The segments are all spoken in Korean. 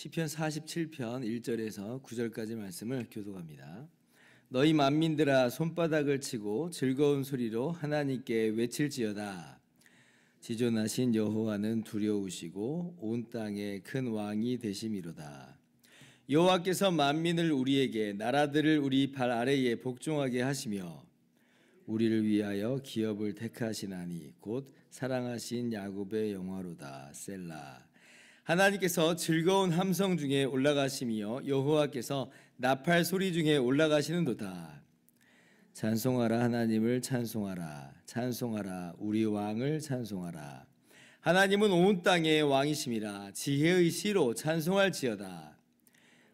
시편 47편 1절에서 9절까지 말씀을 교독합니다. 너희 만민들아 손바닥을 치고 즐거운 소리로 하나님께 외칠지어다. 지존하신 여호와는 두려우시고 온 땅에 큰 왕이 되심이로다. 여호와께서 만민을 우리에게 나라들을 우리 발 아래에 복종하게 하시며 우리를 위하여 기업을 택하시나니 곧 사랑하신 야곱의 영화로다. 셀라. 하나님께서 즐거운 함성 중에 올라가시며 여호와께서 나팔 소리 중에 올라가시는도다. 찬송하라 하나님을 찬송하라. 찬송하라 우리 왕을 찬송하라. 하나님은 온 땅의 왕이심이라. 지혜의 시로 찬송할지어다.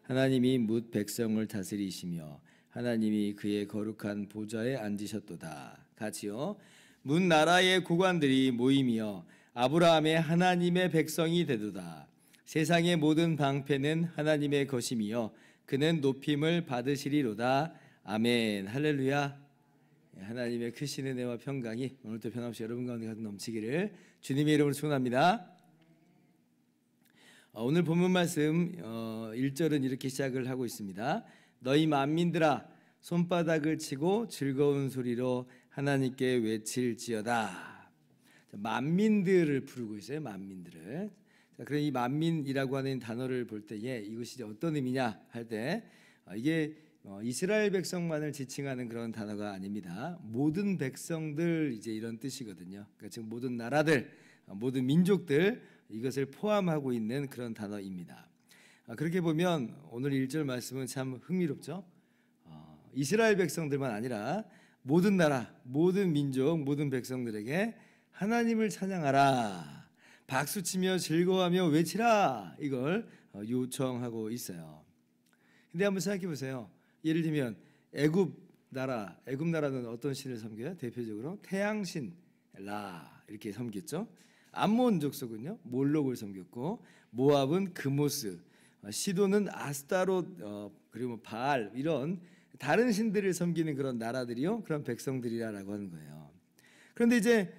하나님이 뭇 백성을 다스리시며 하나님이 그의 거룩한 보좌에 앉으셨도다. 같이요. 문 나라의 고관들이 모이며 아브라함의 하나님의 백성이 되도다. 세상의 모든 방패는 하나님의 것이며 그는 높임을 받으시리로다. 아멘. 할렐루야. 하나님의 크신 은혜와 평강이 오늘도 변함없이 여러분 가운데 가득 넘치기를 주님의 이름으로 축원합니다. 오늘 본문 말씀 1절은 이렇게 시작을 하고 있습니다. 너희 만민들아 손바닥을 치고 즐거운 소리로 하나님께 외칠지어다. 만민들을 부르고 있어요. 만민들을. 자, 그럼 이 만민이라고 하는 단어를 볼 때에 이것이 어떤 의미냐 할 때 이게 이스라엘 백성만을 지칭하는 그런 단어가 아닙니다. 모든 백성들 이제 이런 뜻이거든요. 그러니까 지금 모든 나라들, 모든 민족들 이것을 포함하고 있는 그런 단어입니다. 그렇게 보면 오늘 1절 말씀은 참 흥미롭죠. 이스라엘 백성들만 아니라 모든 나라, 모든 민족, 모든 백성들에게 하나님을 찬양하라. 박수치며 즐거워하며 외치라. 이걸 요청하고 있어요. 근데 한번 생각해 보세요. 예를 들면 애굽 나라는 어떤 신을 섬겨요? 대표적으로 태양신 라 이렇게 섬겼죠. 암몬 족속은요 몰록을 섬겼고 모압은 그모스, 시돈은 아스타롯, 그리고 바알 이런 다른 신들을 섬기는 그런 나라들이요 그런 백성들이라고 하는 거예요. 그런데 이제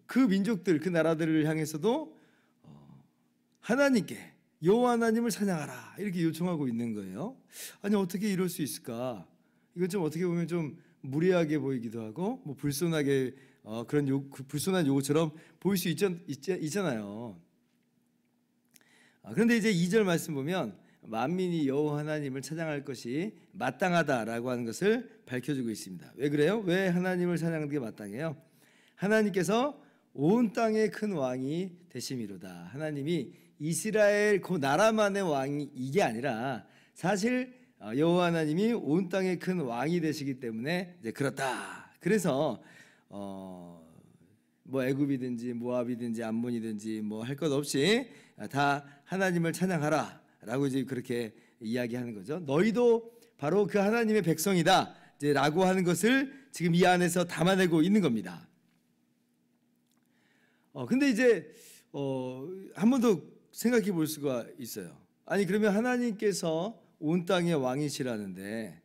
그 민족들, 그 나라들을 향해서도 하나님께 여호와 하나님을 찬양하라 이렇게 요청하고 있는 거예요. 아니 어떻게 이럴 수 있을까? 이건 좀 어떻게 보면 좀 무례하게 보이기도 하고 뭐 불손하게 그런 불손한 요구처럼 보일 수 있잖아요. 그런데 이제 2절 말씀 보면 만민이 여호와 하나님을 찬양할 것이 마땅하다라고 하는 것을 밝혀주고 있습니다. 왜 그래요? 왜 하나님을 찬양하는 게 마땅해요? 하나님께서 온 땅의 큰 왕이 되심이로다. 하나님이 이스라엘 그 나라만의 왕이 이게 아니라 사실 여호와 하나님이 온 땅의 큰 왕이 되시기 때문에 이제 그렇다. 그래서 뭐 애굽이든지 모압이든지 암몬이든지 뭐 할 것 없이 다 하나님을 찬양하라라고 이제 그렇게 이야기하는 거죠. 너희도 바로 그 하나님의 백성이다. 라고 하는 것을 지금 이 안에서 담아내고 있는 겁니다. 근데 이제 한 번 더 생각해 볼 수가 있어요. 아니 그러면 하나님께서 온 땅의 왕이시라는데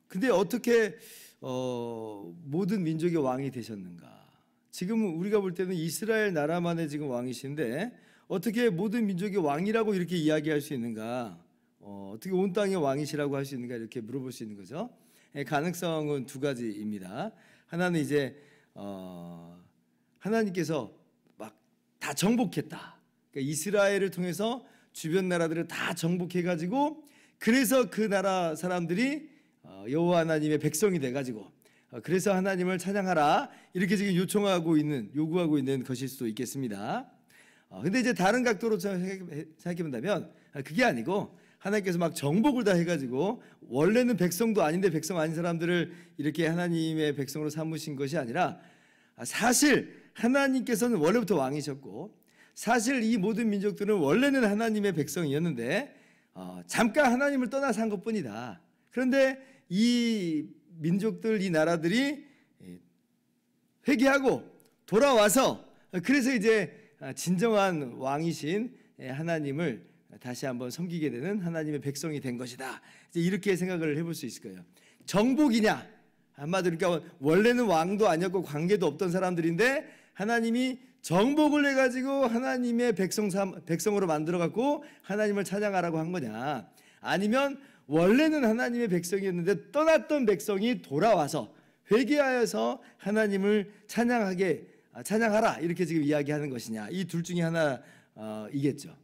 근데 어떻게 모든 민족의 왕이 되셨는가? 지금 우리가 볼 때는 이스라엘 나라만의 지금 왕이신데 어떻게 모든 민족의 왕이라고 이렇게 이야기할 수 있는가? 어떻게 온 땅의 왕이시라고 할 수 있는가? 이렇게 물어볼 수 있는 거죠. 가능성은 두 가지입니다. 하나는 이제 하나님께서 막 다 정복했다. 그러니까 이스라엘을 통해서 주변 나라들을 다 정복해가지고 그래서 그 나라 사람들이 여호와 하나님의 백성이 돼가지고 그래서 하나님을 찬양하라 이렇게 지금 요구하고 있는 것일 수도 있겠습니다. 근데 이제 다른 각도로 생각해 본다면 그게 아니고 하나님께서 막 정복을 다 해가지고 원래는 백성도 아닌데 백성 아닌 사람들을 이렇게 하나님의 백성으로 삼으신 것이 아니라 사실 하나님께서는 원래부터 왕이셨고 사실 이 모든 민족들은 원래는 하나님의 백성이었는데 잠깐 하나님을 떠나 산 것뿐이다. 그런데 이 민족들, 이 나라들이 회개하고 돌아와서 그래서 이제 진정한 왕이신 하나님을 다시 한번 섬기게 되는 하나님의 백성이 된 것이다. 이제 이렇게 생각을 해볼 수 있을 거예요. 정복이냐 한마디로 그러니까 원래는 왕도 아니었고 관계도 없던 사람들인데 하나님이 정복을 해가지고 하나님의 백성으로 만들어갖고 하나님을 찬양하라고 한 거냐, 아니면 원래는 하나님의 백성이었는데 떠났던 백성이 돌아와서 회개하여서 하나님을 찬양하라 이렇게 지금 이야기하는 것이냐, 이 둘 중에 하나이겠죠.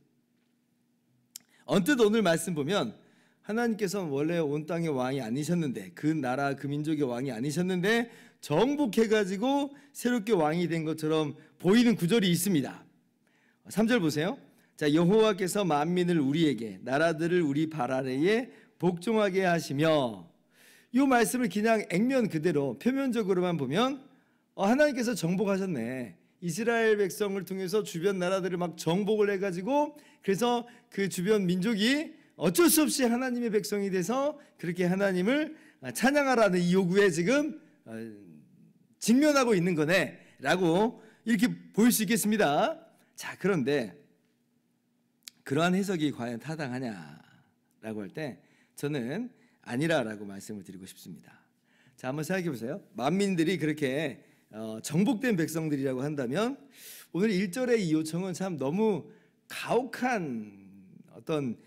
언뜻 오늘 말씀 보면 하나님께서는 원래 온 땅의 왕이 아니셨는데, 그 나라 그 민족의 왕이 아니셨는데 정복해가지고 새롭게 왕이 된 것처럼 보이는 구절이 있습니다. 3절 보세요. 자, 여호와께서 만민을 우리에게, 나라들을 우리 발 아래에 복종하게 하시며, 이 말씀을 그냥 액면 그대로 표면적으로만 보면 하나님께서 정복하셨네. 이스라엘 백성을 통해서 주변 나라들을 막 정복을 해가지고, 그래서 그 주변 민족이 어쩔 수 없이 하나님의 백성이 돼서 그렇게 하나님을 찬양하라는 이 요구에 지금 직면하고 있는 거네 라고 이렇게 보일 수 있겠습니다. 자, 그런데 그러한 해석이 과연 타당하냐라고 할 때 저는 아니라라고 말씀을 드리고 싶습니다. 자, 한번 생각해 보세요. 만민들이 그렇게 정복된 백성들이라고 한다면 오늘 1절의 이 요청은 참 너무 가혹한 어떤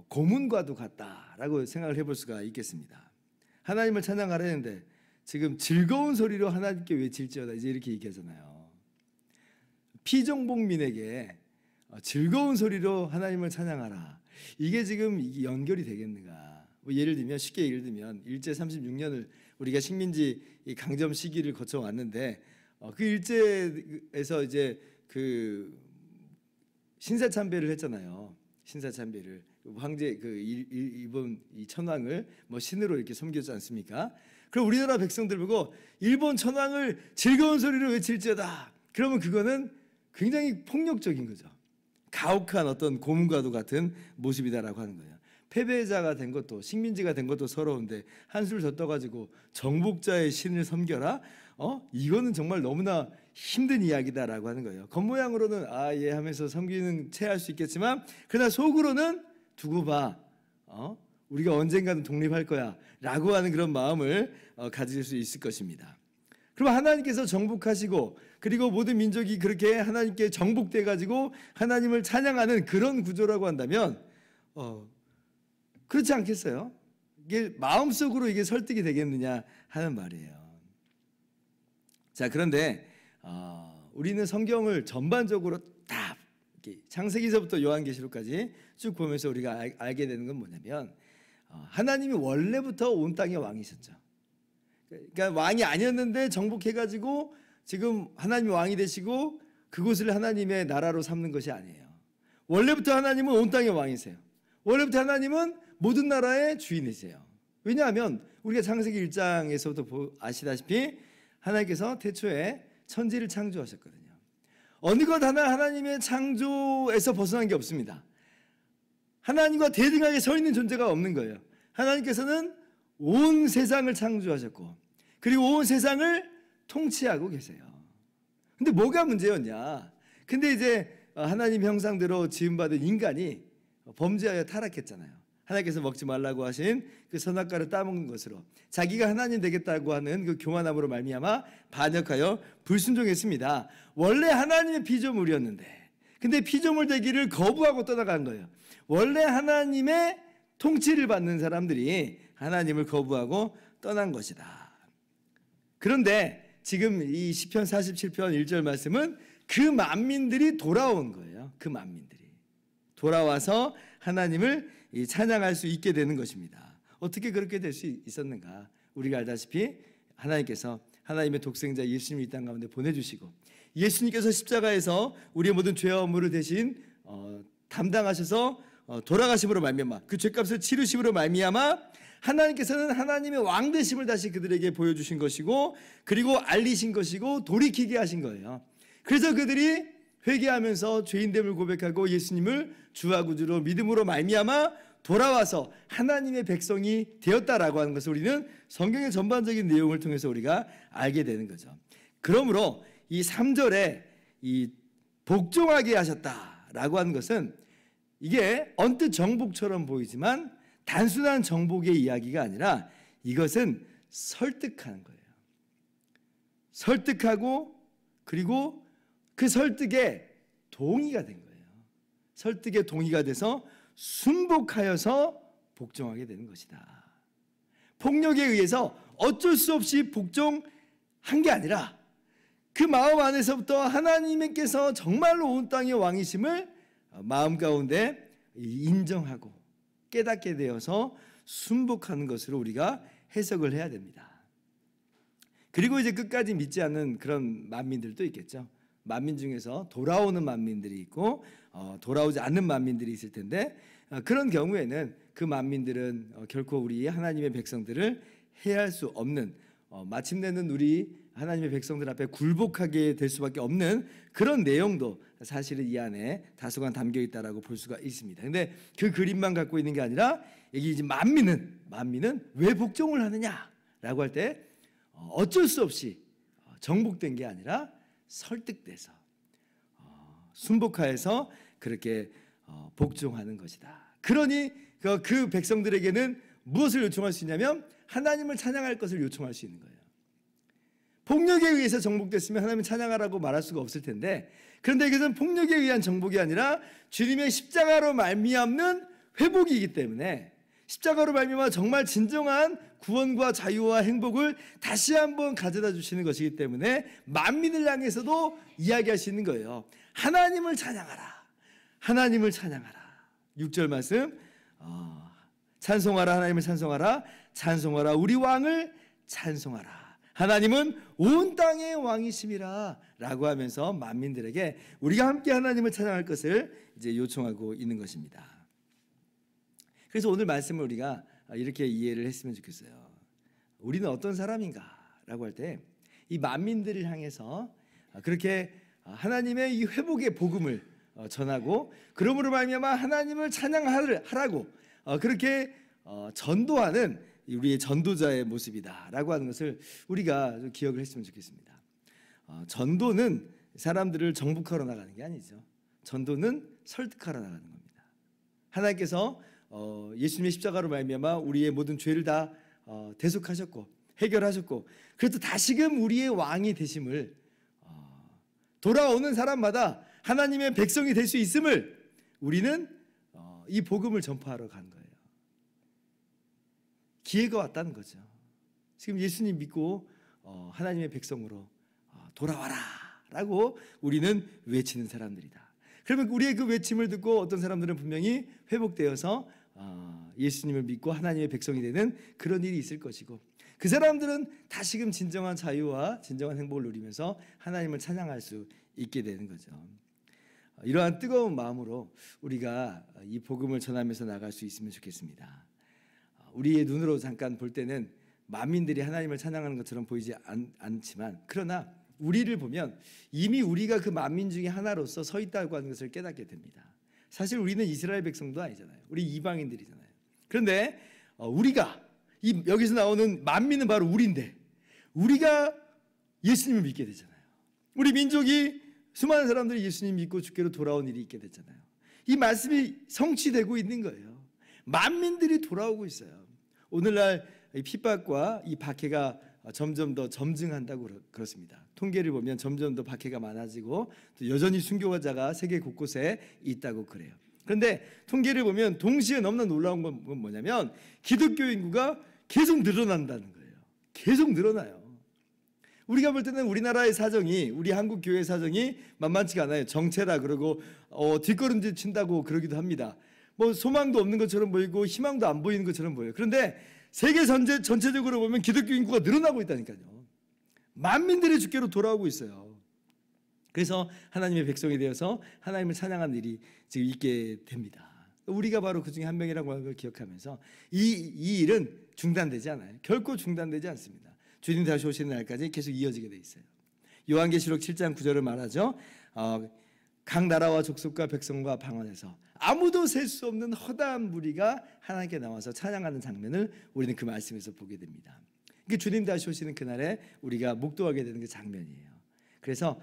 고문과도 같다라고 생각을 해볼 수가 있겠습니다. 하나님을 찬양하라는데 지금 즐거운 소리로 하나님께 외칠지어다 이제 이렇게 얘기하잖아요. 피정복민에게 즐거운 소리로 하나님을 찬양하라, 이게 지금 연결이 되겠는가? 뭐 쉽게 예를 들면 일제 36년을 우리가 식민지 강점 시기를 거쳐 왔는데 그 일제에서 이제 그 신사참배를 했잖아요. 신사참배를 황제 일본 이 천황을 뭐 신으로 이렇게 섬겼지 않습니까? 그럼 우리나라 백성들 보고 일본 천황을 즐거운 소리로 외칠지어다, 그러면 그거는 굉장히 폭력적인 거죠. 가혹한 어떤 고문과도 같은 모습이다라고 하는 거예요. 패배자가 된 것도 식민지가 된 것도 서러운데 한술 더 떠가지고 정복자의 신을 섬겨라? 이거는 정말 너무나 힘든 이야기다라고 하는 거예요. 겉모양으로는 예 하면서 섬기는 채 할 수 있겠지만 그러나 속으로는 두고 봐, 우리가 언젠가는 독립할 거야 라고 하는 그런 마음을 가질 수 있을 것입니다. 그럼 하나님께서 정복하시고 그리고 모든 민족이 그렇게 하나님께 정복돼 가지고 하나님을 찬양하는 그런 구조라고 한다면 그렇지 않겠어요? 이게 마음속으로 이게 설득이 되겠느냐 하는 말이에요. 자, 그런데 우리는 성경을 전반적으로 다 이렇게 창세기서부터 요한계시록까지 쭉 보면서 우리가 알게 되는 건 뭐냐면 하나님이 원래부터 온 땅의 왕이셨죠. 그러니까 왕이 아니었는데 정복해가지고 지금 하나님이 왕이 되시고 그곳을 하나님의 나라로 삼는 것이 아니에요. 원래부터 하나님은 온 땅의 왕이세요. 원래부터 하나님은 모든 나라의 주인이세요. 왜냐하면 우리가 창세기 1장에서부터 아시다시피 하나님께서 태초에 천지를 창조하셨거든요. 어느 것 하나 하나님의 창조에서 벗어난 게 없습니다. 하나님과 대등하게 서 있는 존재가 없는 거예요. 하나님께서는 온 세상을 창조하셨고 그리고 온 세상을 통치하고 계세요. 근데 뭐가 문제였냐? 근데 이제 하나님 형상대로 지음받은 인간이 범죄하여 타락했잖아요. 하나님께서 먹지 말라고 하신 그 선악과를 따먹는 것으로 자기가 하나님 되겠다고 하는 그 교만함으로 말미암아 반역하여 불순종했습니다. 원래 하나님의 피조물이었는데 근데 피조물 되기를 거부하고 떠나간 거예요. 원래 하나님의 통치를 받는 사람들이 하나님을 거부하고 떠난 것이다. 그런데 지금 이 시편 47편 1절 말씀은 그 만민들이 돌아온 거예요. 그 만민들이 돌아와서 하나님을 찬양할 수 있게 되는 것입니다. 어떻게 그렇게 될 수 있었는가? 우리가 알다시피 하나님께서 하나님의 독생자 예수님을 이 땅 가운데 보내주시고 예수님께서 십자가에서 우리의 모든 죄와 업무를 대신 담당하셔서 돌아가심으로 말미암아 그 죄값을 치르심으로 말미암아 하나님께서는 하나님의 왕 되심을 다시 그들에게 보여주신 것이고 그리고 알리신 것이고 돌이키게 하신 거예요. 그래서 그들이 회개하면서 죄인됨을 고백하고 예수님을 주와 구주로 믿음으로 말미암아 돌아와서 하나님의 백성이 되었다라고 하는 것을 우리는 성경의 전반적인 내용을 통해서 우리가 알게 되는 거죠. 그러므로 이 3절에 이 복종하게 하셨다라고 하는 것은 이게 언뜻 정복처럼 보이지만 단순한 정복의 이야기가 아니라 이것은 설득하는 거예요. 설득하고 그리고 그 설득에 동의가 된 거예요. 설득에 동의가 돼서 순복하여서 복종하게 되는 것이다. 폭력에 의해서 어쩔 수 없이 복종한 게 아니라 그 마음 안에서부터 하나님께서 정말로 온 땅의 왕이심을 마음 가운데 인정하고 깨닫게 되어서 순복하는 것으로 우리가 해석을 해야 됩니다. 그리고 이제 끝까지 믿지 않는 그런 만민들도 있겠죠. 만민 중에서 돌아오는 만민들이 있고 돌아오지 않는 만민들이 있을 텐데 그런 경우에는 그 만민들은 결코 우리 하나님의 백성들을 해할 수 없는 마침내는 우리 하나님의 백성들 앞에 굴복하게 될 수밖에 없는 그런 내용도 사실은 이 안에 다소간 담겨 있다라고 볼 수가 있습니다. 근데 그 그림만 갖고 있는 게 아니라 이게 이제 만민은 왜 복종을 하느냐라고 할 때 어쩔 수 없이 정복된 게 아니라 설득돼서 순복하여서 그렇게 복종하는 것이다. 그러니 그 백성들에게는 무엇을 요청할 수 있냐면 하나님을 찬양할 것을 요청할 수 있는 거예요. 폭력에 의해서 정복됐으면 하나님을 찬양하라고 말할 수가 없을 텐데, 그런데 이것은 폭력에 의한 정복이 아니라 주님의 십자가로 말미암는 회복이기 때문에 십자가로 말미암아 정말 진정한 구원과 자유와 행복을 다시 한번 가져다 주시는 것이기 때문에 만민을 향해서도 이야기할 수 있는 거예요. 하나님을 찬양하라. 하나님을 찬양하라. 6절 말씀 찬송하라. 하나님을 찬송하라. 찬송하라. 우리 왕을 찬송하라. 하나님은 온 땅의 왕이심이라 라고 하면서 만민들에게 우리가 함께 하나님을 찬양할 것을 이제 요청하고 있는 것입니다. 그래서 오늘 말씀을 우리가 이렇게 이해를 했으면 좋겠어요. 우리는 어떤 사람인가 라고 할 때 이 만민들을 향해서 그렇게 하나님의 이 회복의 복음을 전하고 그러므로 말미암아 하나님을 찬양하라고 그렇게 전도하는 우리의 전도자의 모습이다라고 하는 것을 우리가 좀 기억을 했으면 좋겠습니다. 전도는 사람들을 정복하러 나가는 게 아니죠. 전도는 설득하러 나가는 겁니다. 하나님께서 예수님의 십자가로 말미암아 우리의 모든 죄를 다 대속하셨고 해결하셨고 그래서 다시금 우리의 왕이 되심을 돌아오는 사람마다 하나님의 백성이 될 수 있음을 우리는 이 복음을 전파하러 간 거예요. 기회가 왔다는 거죠. 지금 예수님 믿고 하나님의 백성으로 돌아와라 라고 우리는 외치는 사람들이다. 그러면 우리의 그 외침을 듣고 어떤 사람들은 분명히 회복되어서 예수님을 믿고 하나님의 백성이 되는 그런 일이 있을 것이고 그 사람들은 다시금 진정한 자유와 진정한 행복을 누리면서 하나님을 찬양할 수 있게 되는 거죠. 이러한 뜨거운 마음으로 우리가 이 복음을 전하면서 나갈 수 있으면 좋겠습니다. 우리의 눈으로 잠깐 볼 때는 만민들이 하나님을 찬양하는 것처럼 보이지 않지만 그러나 우리를 보면 이미 우리가 그 만민 중에 하나로서 서 있다고 하는 것을 깨닫게 됩니다. 사실 우리는 이스라엘 백성도 아니잖아요. 우리 이방인들이잖아요. 그런데 우리가 여기서 나오는 만민은 바로 우리인데 우리가 예수님을 믿게 되잖아요. 우리 민족이 수많은 사람들이 예수님 믿고 주께로 돌아온 일이 있게 됐잖아요. 이 말씀이 성취되고 있는 거예요. 만민들이 돌아오고 있어요. 오늘날 핍박과 이 박해가 점점 더 점증한다고 그렇습니다. 통계를 보면 점점 더 박해가 많아지고 또 여전히 순교자가 세계 곳곳에 있다고 그래요. 그런데 통계를 보면 동시에 너무나 놀라운 건 뭐냐면 기독교 인구가 계속 늘어난다는 거예요. 계속 늘어나요. 우리가 볼 때는 우리나라의 사정이 우리 한국 교회 사정이 만만치가 않아요. 정체라 그러고 뒷걸음질 친다고 그러기도 합니다. 뭐 소망도 없는 것처럼 보이고 희망도 안 보이는 것처럼 보여요. 그런데 세계 전체적으로 보면 기독교 인구가 늘어나고 있다니까요. 만민들이 주께로 돌아오고 있어요. 그래서 하나님의 백성이 되어서 하나님을 찬양하는 일이 지금 있게 됩니다. 우리가 바로 그 중에 한 명이라고 하는 걸 기억하면서 이 일은 중단되지 않아요. 결코 중단되지 않습니다. 주님 다시 오시는 날까지 계속 이어지게 돼 있어요. 요한계시록 7장 9절을 말하죠. 각 나라와 족속과 백성과 방언에서 아무도 셀 수 없는 허다한 무리가 하나님께 나와서 찬양하는 장면을 우리는 그 말씀에서 보게 됩니다. 이게 주님 다시 오시는 그날에 우리가 목도하게 되는 그 장면이에요. 그래서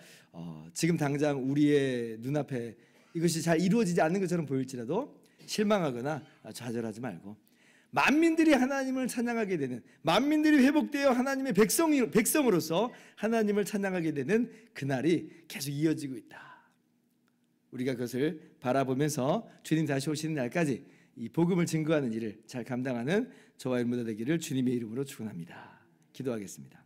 지금 당장 우리의 눈앞에 이것이 잘 이루어지지 않는 것처럼 보일지라도 실망하거나 좌절하지 말고 만민들이 하나님을 찬양하게 되는, 만민들이 회복되어 하나님의 백성으로서 하나님을 찬양하게 되는 그날이 계속 이어지고 있다. 우리가 그것을 바라보면서 주님 다시 오시는 날까지 이 복음을 증거하는 일을 잘 감당하는 저와 여러분 되기를 주님의 이름으로 축원합니다. 기도하겠습니다.